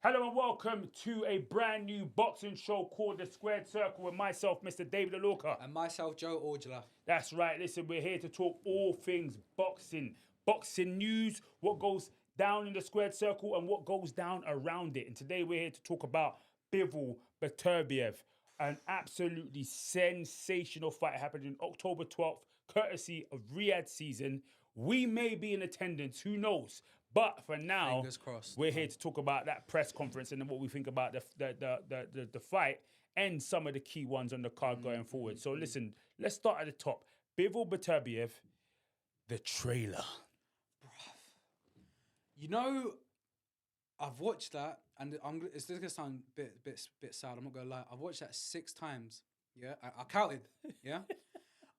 Hello and welcome to a brand new boxing show called The Squared Circle with myself, Mr. David Alorka. And myself, Joe Aujla. That's right. Listen, we're here to talk all things boxing. Boxing news, what goes down in the Squared Circle and what goes down around it. And today we're here to talk about Bivol Beterbiev. An absolutely sensational fight happening on October 12th, courtesy of Riyadh season. We may be in attendance, who knows? But for now, Fingers crossed. we're here to talk about that press conference and then what we think about the fight and some of the key ones on the card going forward. So listen, let's start at the top. Bivol Beterbiev, the trailer. You know, I've watched that, and it's going to sound a bit sad. I'm not going to lie. I've watched that 6 times. Yeah, I counted. Yeah,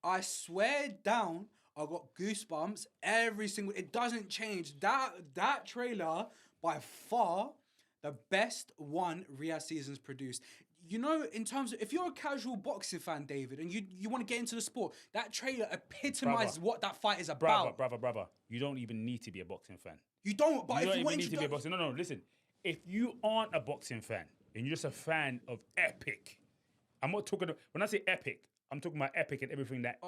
I swear down, I got goosebumps every single. It doesn't change. That trailer by far the best one Riyadh season's produced. You know, in terms of if you're a casual boxing fan, David, and you want to get into the sport, that trailer epitomizes what that fight is about. Brother. You don't even need to be a boxing fan. You don't, but You if don't you even want need to be a boxing. No, listen. If you aren't a boxing fan and you're just a fan of epic, I'm not talking. When I say epic, I'm talking about epic and everything that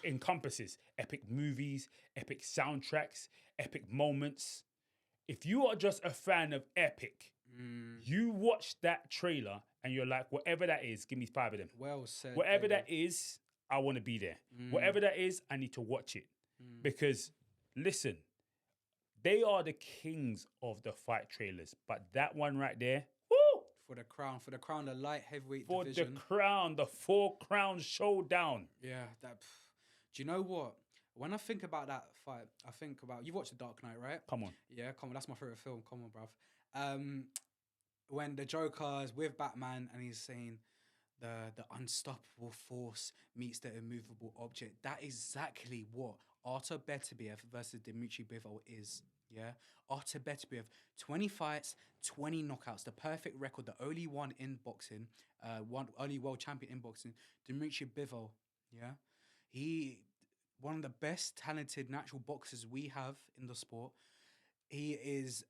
encompasses epic movies, epic soundtracks, epic moments. If you are just a fan of epic, you watch that trailer and you're like, whatever that is, give me 5 of them. Well said. Whatever David. that is, I want to be there. Whatever that is, I need to watch it. Because, listen, they are the kings of the fight trailers. But that one right there, woo! For the crown, the light heavyweight For division. the crown, the 4 Crown Showdown. Yeah, that. Do you know what? When I think about that fight, I think about you've watched The Dark Knight, right? Come on. Yeah, come on. That's my favorite film. Come on, bruv. When the Joker is with Batman and he's saying the unstoppable force meets the immovable object. That is exactly what Artur Beterbiev versus Dimitri Bivol is. Yeah, Artur Beterbiev, 20 fights, 20 knockouts, the perfect record, the only one in boxing, only world champion in boxing. Dimitri Bivol, yeah, one of the best talented natural boxers we have in the sport. He is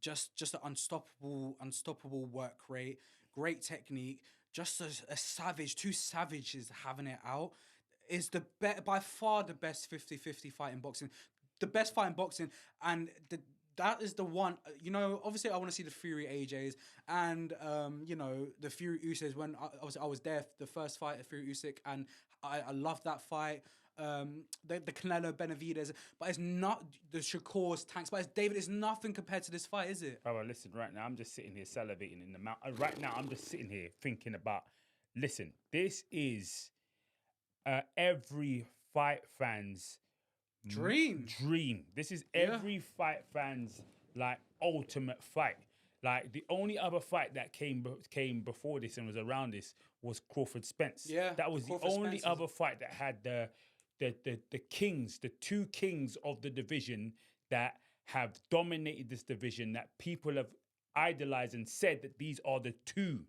just an unstoppable work rate, great technique, just a savage, 2 savages having it out. Is by far the best 50-50 fight in boxing. The best fight in boxing, and that is the one, you know, obviously I want to see the Fury AJs and, the Fury Usyk when I was there, the first fight of Fury Usyk, and I loved that fight. The Canelo Benavidez, but it's not the Shakur's Tanks, but it's nothing compared to this fight, is it? Brother, listen, right now I'm just sitting here salivating in the mouth. Right now I'm just sitting here thinking about, listen, this is every fight fan's Dream. This is every fight fan's like ultimate fight. Like the only other fight that came before this and was around this was Crawford Spence. Yeah, that was the only other fight that had the kings, the 2 kings of the division that have dominated this division, that people have idolized and said that these are the 2.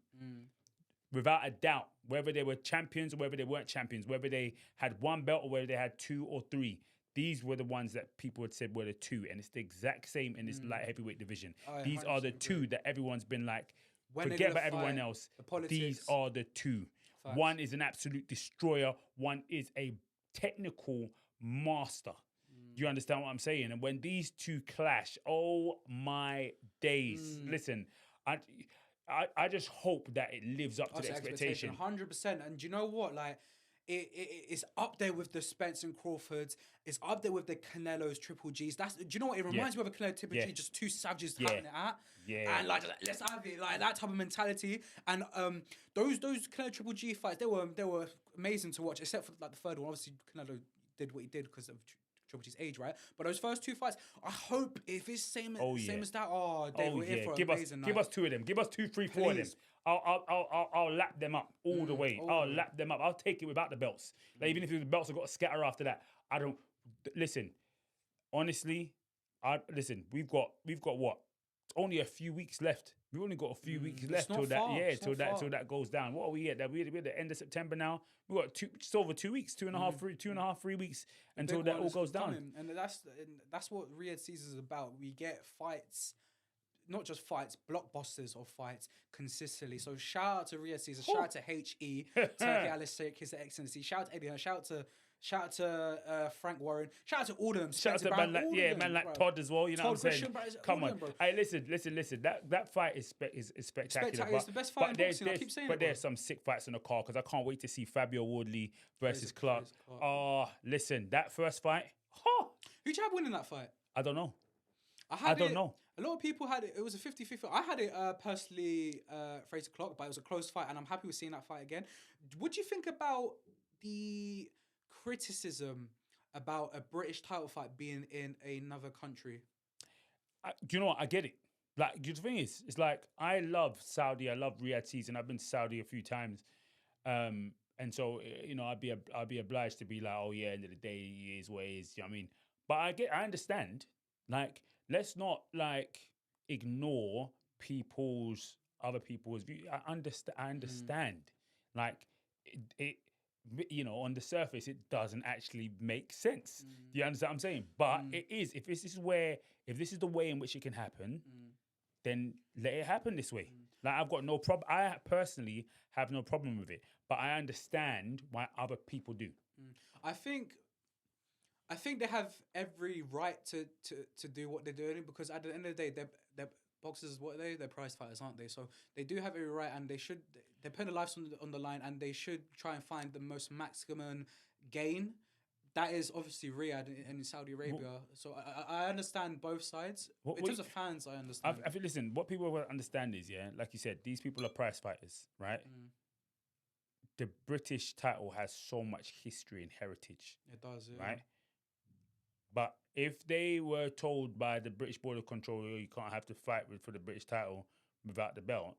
Without a doubt, whether they were champions or whether they weren't champions, whether they had 1 belt or whether they had 2 or 3. These were the ones that people had said were the 2, and it's the exact same in this light heavyweight division. These are the 2 that everyone's been like, forget about everyone else. These are the 2. Facts. One is an absolute destroyer. One is a technical master. Do you understand what I'm saying? And when these 2 clash, oh my days. Listen, I just hope that it lives up to the expectation. 100%. And do you know what? Like, it's up there with the Spence and Crawfords. It's up there with the Canelo's Triple Gs. Do you know what? It reminds me of a Canelo Triple G, just 2 savages having it at. Yeah. And like, let's have it. Like that type of mentality. And those Canelo Triple G fights, they were amazing to watch, except for like the third one. Obviously, Canelo did what he did because of Triple G's age, right? But those first 2 fights, I hope if it's same as that. Oh, Dave, we're here for give amazing us, give us 2 of them. Give us 2, 3, 4 of them. I'll lap them up all the way. I'll lap them up. I'll take it without the belts. Like, even if the belts have got to scatter after that, I don't listen. Honestly, we've got what only a few weeks left. We've only got a few weeks It's left not till that. far. Yeah, It's till not that far. till that goes down. What are we at? We're at the end of September now. We've got just over 2 weeks, 2.5, 3 weeks until Big that one all is goes down. coming, and that's what Riyadh season is about. We get fights, not just fights, blockbusters of fights consistently. So shout out to Riyadh season, shout out to HE, Turkey Alice His Excellency, shout out to Eddie, shout out to Frank Warren, shout out to all of them. Shout out Spencer to Brown, man like all of yeah, them, man like bro. Todd as well. You know Todd what I'm saying? Christian, bro, Come all on, of them, bro. hey, listen. That fight is spectacular. Spectacular. But, It's the best fight in there's, boxing, I keep saying but it, bro. there's some sick fights in the car because I can't wait to see Fabio Wardley versus Frazier Clarke. Clarke. Oh, listen, that first fight. Huh, Who'd you have winning that fight? I don't know. I don't know. A lot of people had it. It was a 50-50. I had it personally, Frazier Clarke, but it was a close fight, and I'm happy with seeing that fight again. What do you think about the criticism about a British title fight being in another country? Do you know what? I get it. Like, the thing is, it's like I love Saudi. I love Riyadh season. I've been to Saudi a few times, and so I'd be obliged to be like, oh yeah, end of the day, it is what it is. You know what I mean? But I understand. Like, let's not like ignore other people's view. I understand. Like it on the surface, it doesn't actually make sense. Do you understand what I'm saying? But it is. If this is the way in which it can happen, then let it happen this way. Like, I've got no problem. I personally have no problem with it, but I understand why other people do. I think they have every right to do what they're doing, because at the end of the day, they're boxers. What are they? They're prize fighters, aren't they? So they do have every right, and they're putting their lives on the line, and they should try and find the most maximum gain. That is obviously Riyadh and Saudi Arabia. So I understand both sides. In terms of fans, I understand. I think, listen, what people will understand is, yeah, like you said, these people are prize fighters, right? The British title has so much history and heritage. It does, yeah. Right? But if they were told by the British Board of Control, you can't have to fight for the British title without the belt,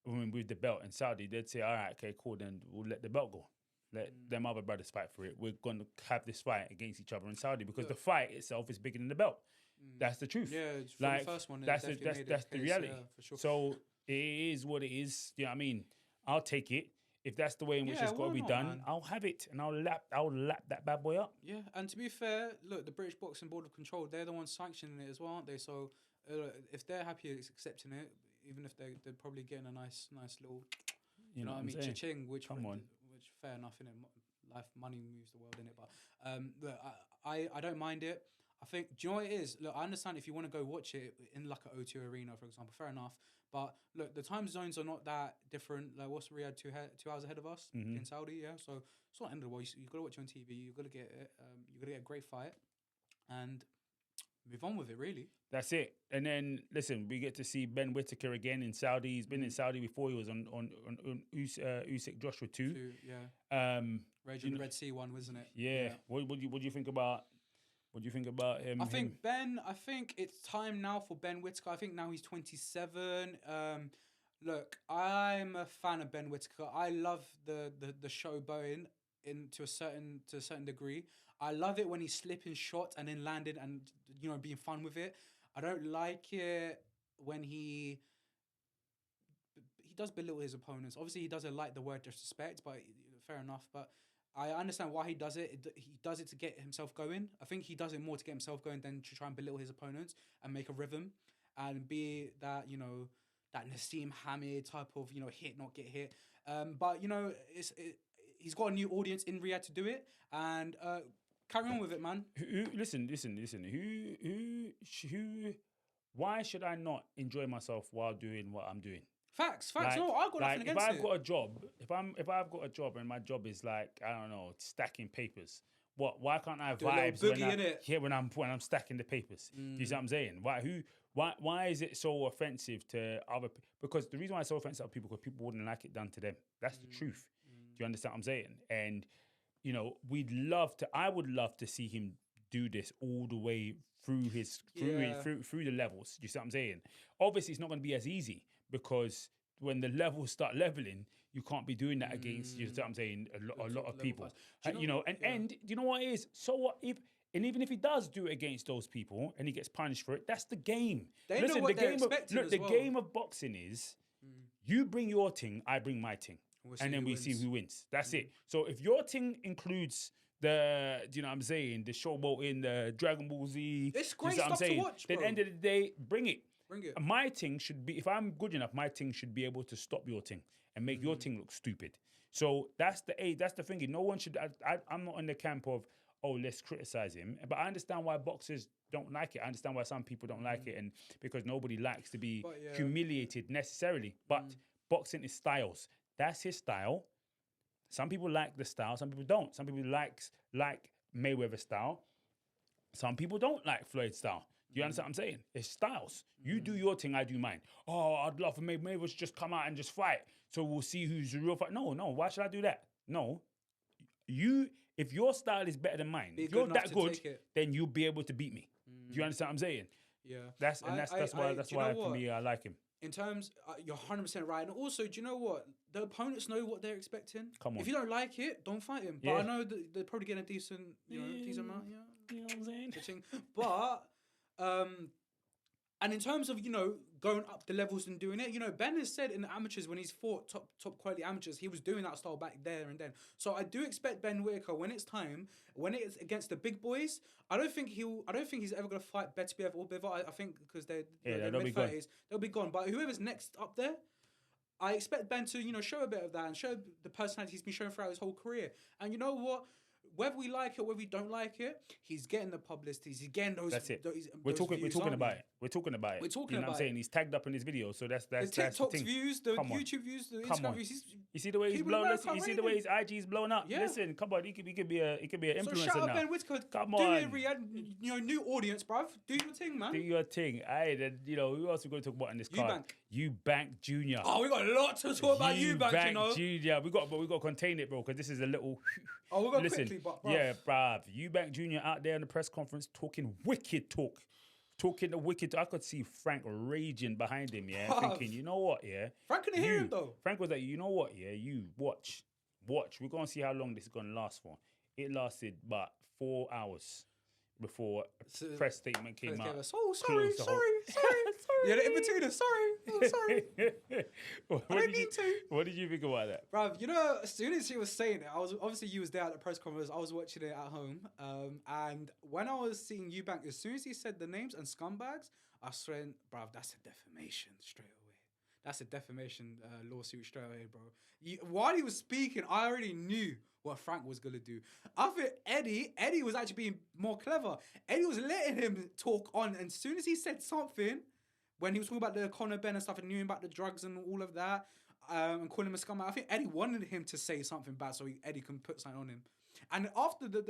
with the belt in Saudi, they'd say, all right, okay, cool, then we'll let the belt go. Let them other brothers fight for it. We're going to have this fight against each other in Saudi because the fight itself is bigger than the belt. That's the truth. Yeah, from like, the first one, that's the reality. Yeah, for sure. So it is what it is. You know what I mean? I'll take it. If that's the way in which it's got to be done, man. I'll have it and I'll lap that bad boy up. Yeah, and to be fair, look, the British Boxing Board of Control, they're the ones sanctioning it as well, aren't they? So if they're happy accepting it, even if they're probably getting a nice little, you know what I mean, cha-ching, which fair enough, innit? Life, money moves the world, innit? But look, I don't mind it. I think, do you know what it is? Look, I understand if you want to go watch it in like an O2 arena, for example, fair enough. But look, the time zones are not that different. Like, what's Riyadh 2 hours ahead of us in Saudi? Yeah, so it's not the end of the world. You got to watch it on TV. You got to get it. You got to get a great fight and move on with it. Really, that's it. And then listen, we get to see Ben Whittaker again in Saudi. He's been in Saudi before. He was on Usyk Joshua 2. Yeah. Raging the Red Sea one, wasn't it? Yeah. What do you think about? What do you think about him? I think it's time now for Ben Whittaker. I think now he's 27. Look, I'm a fan of Ben Whittaker. I love the showboating to a certain degree. I love it when he's slipping shots and then landing and being fun with it. I don't like it when he does belittle his opponents. Obviously, he doesn't like the word disrespect, but fair enough. But I understand why he does it. He does it to get himself going. I think he does it more to get himself going than to try and belittle his opponents and make a rhythm and be that, that Nassim Hamid type of, hit, not get hit. But, he's got a new audience in Riyadh to do it. And carry on with it, man. Listen. Why should I not enjoy myself while doing what I'm doing? Facts. No, I've got nothing against it. If I've got a job, if I've got a job and my job is like, I don't know, stacking papers. Why can't I have vibes when I'm stacking the papers? Do you see what I'm saying? Why is it so offensive to other people? Because the reason why it's so offensive to people, because people wouldn't like it done to them. That's the truth. Do you understand what I'm saying? And I would love to see him do this all the way through through the levels. Do you see what I'm saying? Obviously, it's not going to be as easy because when the levels start leveling, you can't be doing that against. You see what I'm saying? A lot of people. And you know what it is? So what And even if he does do it against those people and he gets punished for it, that's the game. They know what they're expecting as well. The game of boxing is you bring your thing, I bring my thing. And then we see who wins. That's it. So if your thing includes the, you know what I'm saying, the showboating, the Dragon Ball Z. It's great stuff to watch, bro. At the end of the day, bring it. Bring it. My thing should be, if I'm good enough, my thing should be able to stop your thing and make your thing look stupid. So that's the thing. No one should, I'm not in the camp of, oh, let's criticize him. But I understand why boxers don't like it. I understand why some people don't like it, and because nobody likes to be humiliated necessarily. But boxing is styles. That's his style. Some people like the style. Some people don't. Some people like Mayweather style. Some people don't like Floyd's style. Do you understand what I'm saying? It's styles. You do your thing, I do mine. Oh, I'd love for Mayweather to just come out and just fight. So we'll see who's the real fight. No. Why should I do that? No. If your style is better than mine, if you're that good, then you'll be able to beat me. Do you understand what I'm saying? Yeah. That's why for me, I like him. In terms, you're 100% right. And also, do you know what? The opponents know what they're expecting. Come on. If you don't like it, don't fight him. But I know that they're probably getting a decent, decent amount. Yeah. You know what I'm saying? But, and in terms of, going up the levels and doing it, Ben has said in the amateurs, when he's fought top quality amateurs, he was doing that style back there and then. So I do expect Ben Whittaker, when it's time, when it's against the big boys, I don't think he's ever going to fight Beterbiev or Bivol. I think because they're mid-30s, they'll be gone. But whoever's next up there, I expect Ben to, show a bit of that and show the personality he's been showing throughout his whole career. And you know what? Whether we like it or whether we don't like it, he's getting the publicity. He's getting those. That's it. We're talking about it. We're talking about it. You know what I'm saying? He's tagged up in his video, so that's the TikTok thing. views, the YouTube views, the Instagram views. You see the way he's blown. You see the way his IG is blown up. Yeah. Listen, come on, he could be an influencer now. So shout out Ben Whittaker. Come on, do it, Riyadh. New audience, bruv. Do your thing, man. Do your thing. Aye, then who else we going to talk about in this card? Eubank Jr. Oh, we got a lot to talk about Eubank, Jr. We got to contain it, bro, because this is a little. Oh, we got quickly, but bruv. Yeah, bruv. Eubank Jr. out there in the press conference talking wicked talk. Talking the wicked, I could see Frank raging behind him, thinking, you know what, Frank couldn't hear him though. Frank was like, you know what, you watch. We're gonna see how long this is gonna last for. It lasted about 4 hours before a press statement came out. Oh, sorry. Yeah, the in-betweener, sorry. I didn't mean to. What did you think about that? Bruv, as soon as he was saying it, obviously you was there at the press conference, I was watching it at home. And when I was seeing Eubank, as soon as he said the names and scumbags, I was saying, bruv, that's a defamation straight away. That's a defamation lawsuit straight away, bro. While he was speaking, I already knew what Frank was going to do. I think Eddie was actually being more clever. Eddie was letting him talk on. And as soon as he said something, when he was talking about the Conor Ben and stuff and knew about the drugs and all of that, and calling him a scumbag, I think Eddie wanted him to say something bad so Eddie can put something on him. And after the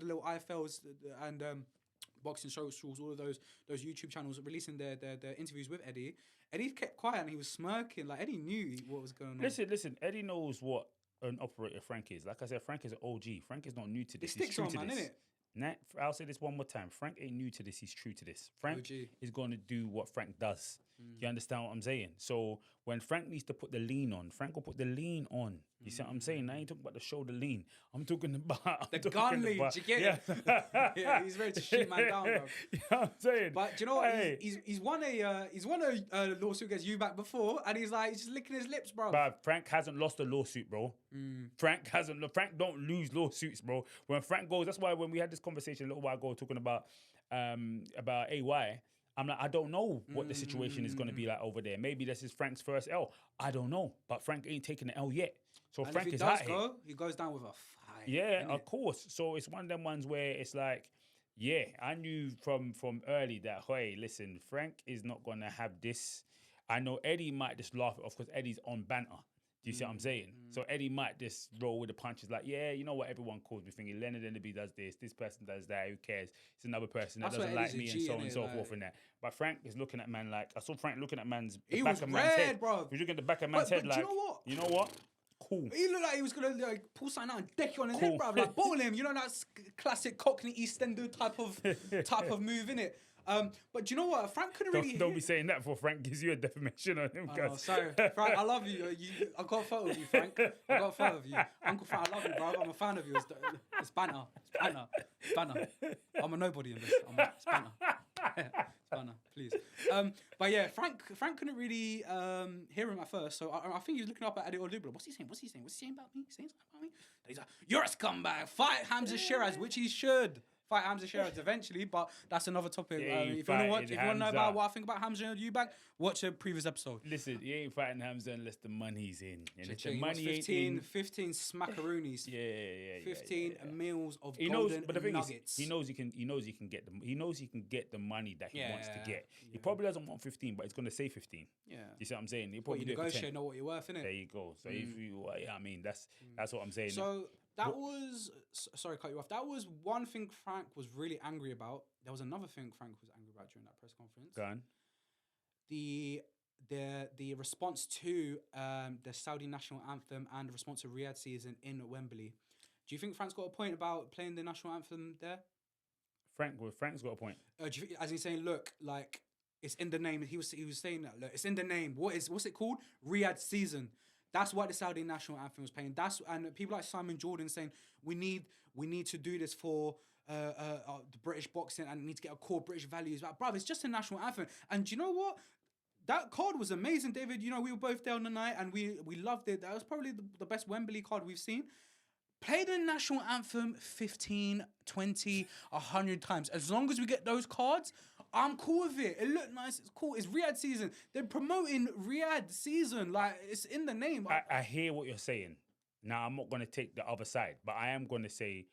little IFLs and boxing socials, all of those YouTube channels releasing their interviews with Eddie kept quiet and he was smirking. Like Eddie knew what was going on. Listen. Eddie knows what an operator Frank is. Like I said, Frank is an OG. Frank is not new to this. He's true to this. I'll say this one more time. Frank ain't new to this. He's true to this. Frank is going to do what Frank does. You understand what I'm saying? So when Frank needs to put the lean on, Frank will put the lean on. You see what I'm saying? I ain't talking about the shoulder lean. I'm talking about the gun lean. Do you get it? Yeah, he's ready to shoot man down, bro. You know what I'm saying? But do you know what? He's won a lawsuit against Eubank before, and he's just licking his lips, bro. But Frank hasn't lost a lawsuit, bro. Frank don't lose lawsuits, bro. When Frank goes, that's why when we had this conversation a little while ago talking about AY, I'm like, I don't know what the situation is going to be like over there. Maybe this is Frank's first L. I don't know. But Frank ain't taking the L yet. So and Frank is out here. He goes down with a fight. Yeah, of course. So it's one of them ones where it's like, yeah, I knew from early that, hey, listen, Frank is not going to have this. I know Eddie might just laugh it off because Eddie's on banter. Do you see what I'm saying? So Eddie might just roll with the punches like, yeah, you know what everyone calls me thinking, Leonard Enderby does this person does that, who cares? It's another person that doesn't like me and so on and so forth and that. But Frank is looking at man like, I saw Frank looking at the back of man's head. Bro. He was looking at the back of man's head like, you know what? Cool. He looked like he was gonna like pull something out and deck you on his Cool. head, bruv. Like bowl him. You know that classic Cockney EastEnder type of move, innit? But do you know what? Frank couldn't really. Don't be saying that before Frank gives you a defamation on him. Oh, sorry, Frank. I love you. I got a photo of you, Frank. I got a photo of you, Uncle Frank. I love you, bro. I'm a fan of yours. It's banner. It's banner. I'm a nobody in this. It's banner. It's banner, please. But yeah, Frank couldn't really hear him at first, so I think he was looking up at Eddie Odubla. What's he saying? What's he saying about me? Saying something about me? He's like, "You're a scumbag. Fight Hamza Shiraz," which he should. Fight Hamza Shiraz eventually, but that's another topic. If you want to know about what I think about Hamza and Eubank, watch a previous episode. Listen, he ain't fighting Hamza unless the money's in. And if the He money wants ain't in... 15 smackaroonies. Yeah. 15 meals of he golden knows, but the thing nuggets. is, he knows he can get the money that he wants to get. He Yeah. probably doesn't want 15, but he's gonna say 15. Yeah. You see what I'm saying? He What probably you do it for 10. negotiate, know what you're worth, innit? There you go. So if you, I mean, that's what I'm saying. So that was sorry, to cut you off. That was one thing Frank was really angry about. There was another thing Frank was angry about during that press conference. Go on. The response to the Saudi national anthem and the response to Riyadh season in Wembley. Do you think Frank's got a point about playing the national anthem there? Frank's got a point. Do you think, as he's saying, look, like it's in the name. He was saying that, look, it's in the name. What's it called? Riyadh season. That's why the Saudi national anthem was playing. And people like Simon Jordan saying we need to do this for the British boxing and need to get a core British values. But bruv, it's just a national anthem. And do you know what? That card was amazing, David. You know, we were both there on the night and we loved it. That was probably the best Wembley card we've seen. Play the national anthem 15, 20, 100 times. As long as we get those cards, I'm cool with it. It looked nice. It's cool. It's Riyadh season. They're promoting Riyadh season. Like, it's in the name. I hear what you're saying. Now, I'm not going to take the other side, but I am going to say,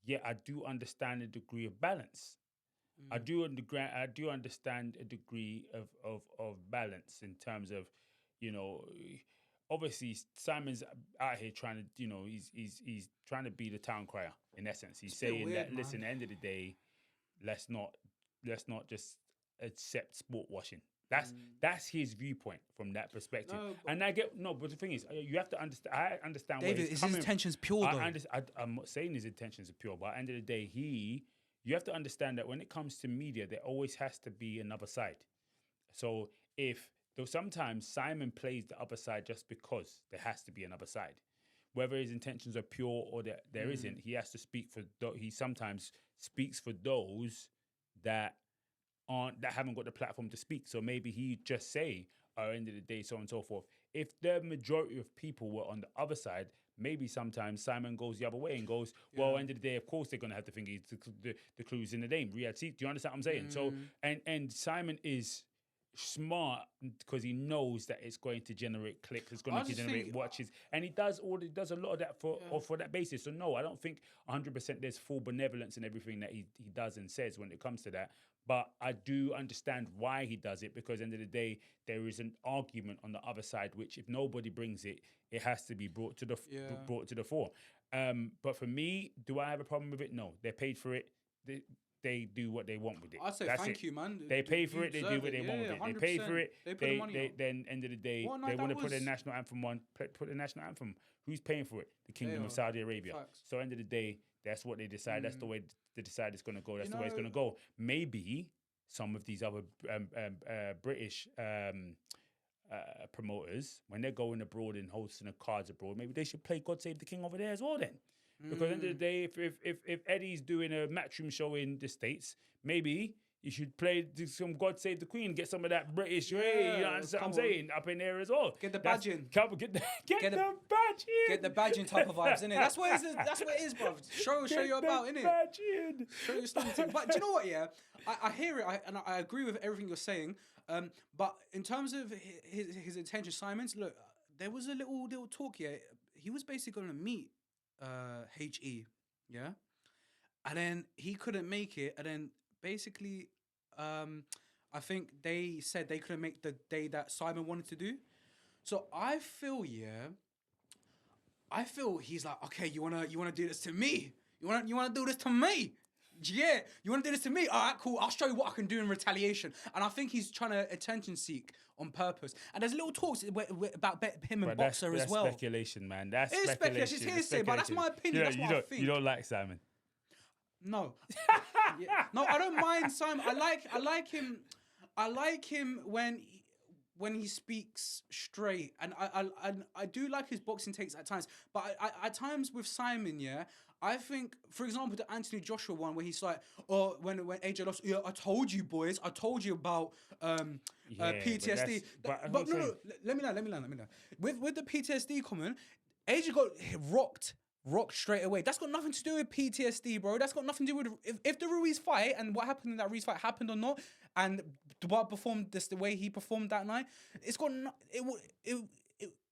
yeah, I do understand a degree of balance. I do understand a degree of balance in terms of, you know, obviously Simon's out here trying to, you know, he's trying to be the town crier in essence. He's saying weird, that, man. listen, at the end of the day, let's not just accept sport washing. That's his viewpoint from that perspective. But the thing is, you have to understand. I understand. David, where he's is coming his intentions pure though? I'm not saying his intentions are pure, but at the end of the day, you have to understand that when it comes to media, there always has to be another side. So though sometimes Simon plays the other side just because there has to be another side. Whether his intentions are pure or there isn't, he has to speak for. He sometimes speaks for those that haven't got the platform to speak. So maybe he just say, at the end of the day, so on and so forth. If the majority of people were on the other side, maybe sometimes Simon goes the other way and goes, well, at the end of the day, of course they're going to have to think the clues in the name. Riyadh, do you understand what I'm saying? So, and Simon is smart because he knows that it's going to generate clicks, it's going to generate watches, and he does a lot of that for that basis. So no, I don't think 100% there's full benevolence in everything that he does and says when it comes to that. But I do understand why he does it, because at the end of the day, there is an argument on the other side, which if nobody brings it, it has to be brought to the fore. But for me, do I have a problem with it? No. They're paid for it. They do what they want with it. I'd say thank you, man. They pay for it. They do what they want with it. They pay for it. They put the money on. Then end of the day, they want to put a national anthem on. Put the national anthem. Who's paying for it? The Kingdom of Saudi Arabia. Facts. So end of the day, that's what they decide. That's the way they decide it's going to go. That's the way it's going to go. Maybe some of these other British promoters, when they're going abroad and hosting the cards abroad, maybe they should play God Save the King over there as well then. Because at the end of the day, if Eddie's doing a matchroom show in the States, maybe you should play some God Save the Queen, get some of that British way, you know what I'm saying, up in there as well. Get the badge in. Get the badge in. Get the badge in type of vibes, innit? That's what it is, bro. Show you about, innit? Badge in. Show your stunting. But do you know what, yeah? I hear it, and I agree with everything you're saying. But in terms of his intention, Simon's, look, there was a little talk here. He was basically going to meet HE, yeah? And then he couldn't make it, and then basically I think they said they couldn't make the day that Simon wanted to do. So I feel he's like, okay, you wanna do this to me? You wanna do this to me? Yeah, you want to do this to me? All right, cool. I'll show you what I can do in retaliation. And I think he's trying to attention seek on purpose. And there's little talks about him and But Boxer as that's well. speculation, man. That's It is speculation. It's hearsay, but that's my opinion. That's what I think. You don't like Simon. No, no, I don't mind Simon. I like him. I like him when he speaks straight, and I do like his boxing takes at times. But at times with Simon, yeah, I think, for example, the Anthony Joshua one where he's like, oh, when AJ lost, yeah, I told you boys, I told you about PTSD. But no, let me know. With the PTSD comment, AJ got rocked straight away. That's got nothing to do with PTSD, bro. That's got nothing to do with if the Ruiz fight and what happened in that Ruiz fight happened or not, and Dubois performed this the way he performed that night. It's got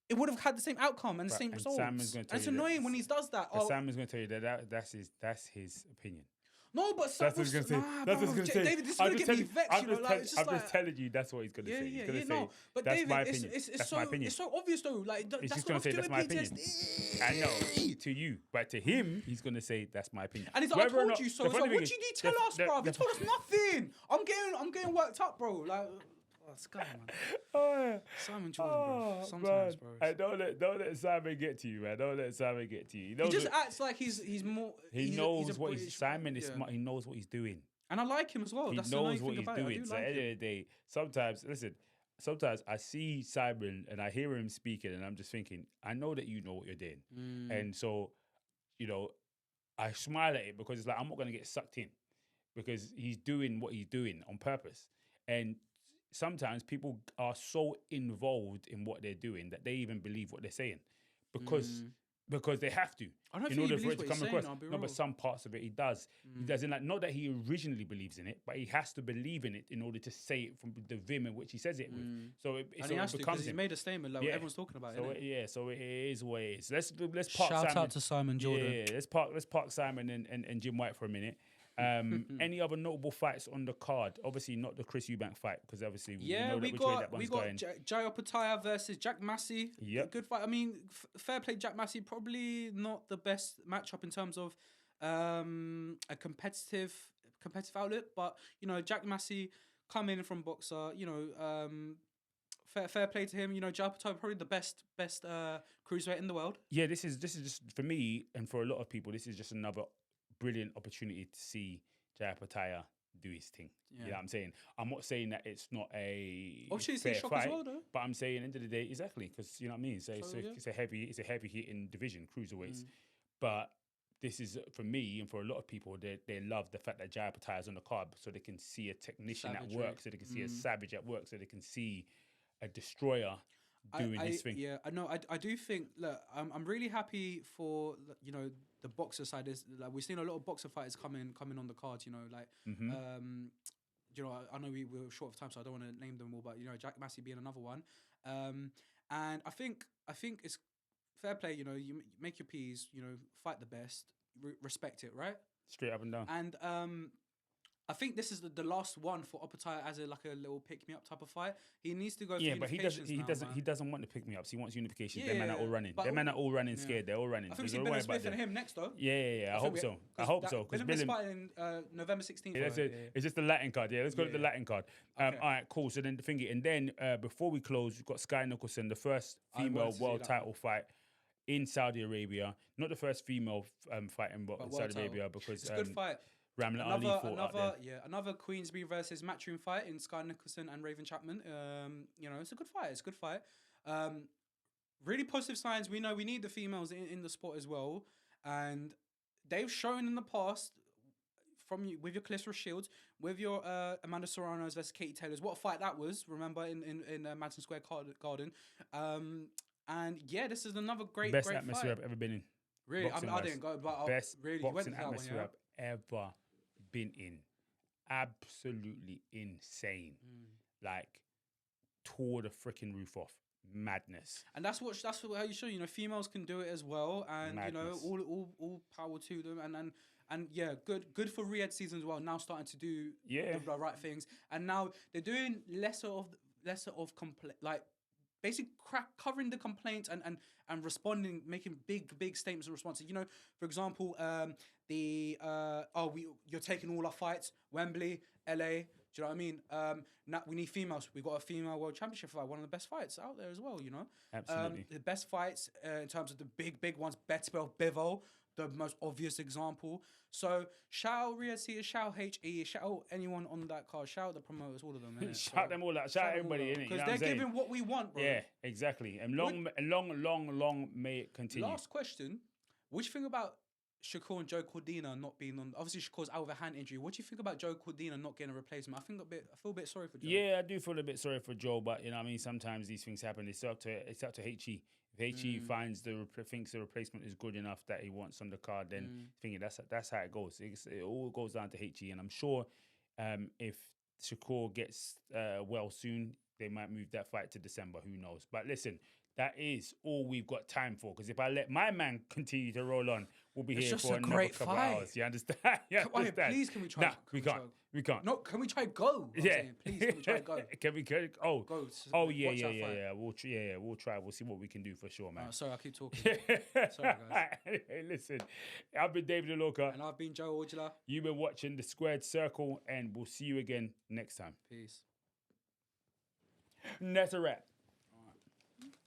it would have had the same outcome and the same results. And it's annoying when he does that. Simon's going to tell you that's his opinion. No, but that's what he's going to say. That's what he's going to say. David, this is going to get me vexed. I'm just telling you that's what he's going to say. He's going to say, but that's David, my opinion. That's my opinion. It's so obvious though. Like, he's that's just going to say that's my opinion. I know, to you. But to him, he's going to say that's my opinion. And he's like, I told you so. It's like, what do you need to tell us, bro? You told us nothing. I'm getting worked up, bro. Like... This guy, man. Simon Jordan, bro. Sometimes, bro. Hey, don't let Simon get to you, man. Don't let Simon get to you. He just acts like he's more. He knows what he's. Simon is smart. He knows what he's doing, and I like him as well. He knows what he's doing. So at the end of the day, sometimes I see Simon and I hear him speaking, and I'm just thinking, I know that you know what you're doing, and so, I smile at it because it's like I'm not gonna get sucked in, because he's doing what he's doing on purpose, and sometimes people are so involved in what they're doing that they even believe what they're saying because they have to in order for it to come across. No, but some parts of it he does. He doesn't, like, not that he originally believes in it, but he has to believe in it in order to say it from the vim in which he says it with. So it becomes him. He's made a statement like everyone's talking about it. So it is what it is. Let's park Shout Simon. Out to Simon Jordan. Yeah, let's park Simon and Jim White for a minute. Any other notable fights on the card? Obviously not the Chris Eubank fight, because obviously we know which way that one's going. Jai Opetaia versus Jack Massey. Yep. Good fight. I mean, fair play, Jack Massey. Probably not the best matchup in terms of a competitive outlet, but Jack Massey coming from boxer. Fair play to him. Jai Opetaia probably the best cruiserweight in the world. Yeah, this is just for me and for a lot of people. This is just another brilliant opportunity to see Jai Opetaia do his thing. You know what I'm saying? I'm not saying that it's not a fair fight, as well, though. But I'm saying at the end of the day, exactly, because you know what I mean. So it's a heavy hitting division, cruiserweights. But this is, for me and for a lot of people, they love the fact that Jai Opetaia is on the card, so they can see a technician at work, so they can see a savage at work, so they can see a destroyer doing his thing. Yeah, I know. I do think. Look, I'm really happy for the boxer side. Is like we've seen a lot of boxer fighters coming on the cards. I know we were short of time, so I don't want to name them all. But Jack Massey being another one. And I think it's fair play. You make your P's. Fight the best. Respect it, right? Straight up and down. And I think this is the last one for Opetaia as a little pick me up type of fight. He needs to go. Yeah, but he doesn't want the pick me ups. He wants unifications. Them men are all running. Them men are all running scared. They're all running. I think we see Ben Smith and him next though. Yeah. I hope so. Because Billim's fighting November 16th. It's just the Latin card. Yeah, let's go to the Latin card. Okay. All right, cool. So then the thingy, and then before we close, we've got Sky Nicholson, the first female world title fight in Saudi Arabia. Not the first female fight in Saudi Arabia, because it's a good fight. Ramla Ali fought out there. Another Queensberry versus Matchroom fight in Sky Nicholson and Raven Chapman. It's a good fight. Really positive signs. We know we need the females in the sport as well, and they've shown in the past with your Calistro Shields, with your Amanda Serrano's versus Katie Taylor's. What a fight that was! Remember in Madison Square Garden. And yeah, this is another great atmosphere fight. I've ever been in. Really, I didn't go, but best really boxing atmosphere I've ever been in. Absolutely insane. Like, tore the freaking roof off. Madness. And that's how you show females can do it as well, and madness. All power to them, and yeah, good for Riyadh season as well. Now starting to do the right things, and now they're doing lesser of basically covering the complaints and responding, making big statements and responses. You know, for example, you're taking all our fights, Wembley, LA. Do you know what I mean? Now we need females. We got a female world championship fight, one of the best fights out there as well. You know, Absolutely. the best fights in terms of the big ones. Beterbiev, Bivol, the most obvious example. So shout Riyadh, shout HE, shout anyone on that card, shout the promoters, all of them. Innit? Shout them all out. Shout everybody in it. Because they're giving what we want, bro. Yeah, exactly. And long may it continue. Last question. What do you think about Shakur and Joe Cordina not being on? Obviously, Shakur's out with a hand injury. What do you think about Joe Cordina not getting a replacement? I feel a bit sorry for Joe. Yeah, I do feel a bit sorry for Joe, but you know, what I mean, sometimes these things happen. It's up to HE. If HE finds thinks the replacement is good enough that he wants on the card, then thinking that's how it goes. It all goes down to HE, and I'm sure if Shakur gets well soon, they might move that fight to December. Who knows? But listen, that is all we've got time for. Because if I let my man continue to roll on, we'll be here for another couple hours. You understand? Please, can we try? Nah, we can't. No, can we try go? Yeah. Please, can we try go? Can we go? Go. Yeah. We'll try. We'll see what we can do for sure, man. Sorry, I keep talking. Sorry, guys. Anyway, listen, I've been David Alorka. And I've been Joe Aujla. You've been watching The Squared Circle, and we'll see you again next time. Peace. That's a wrap.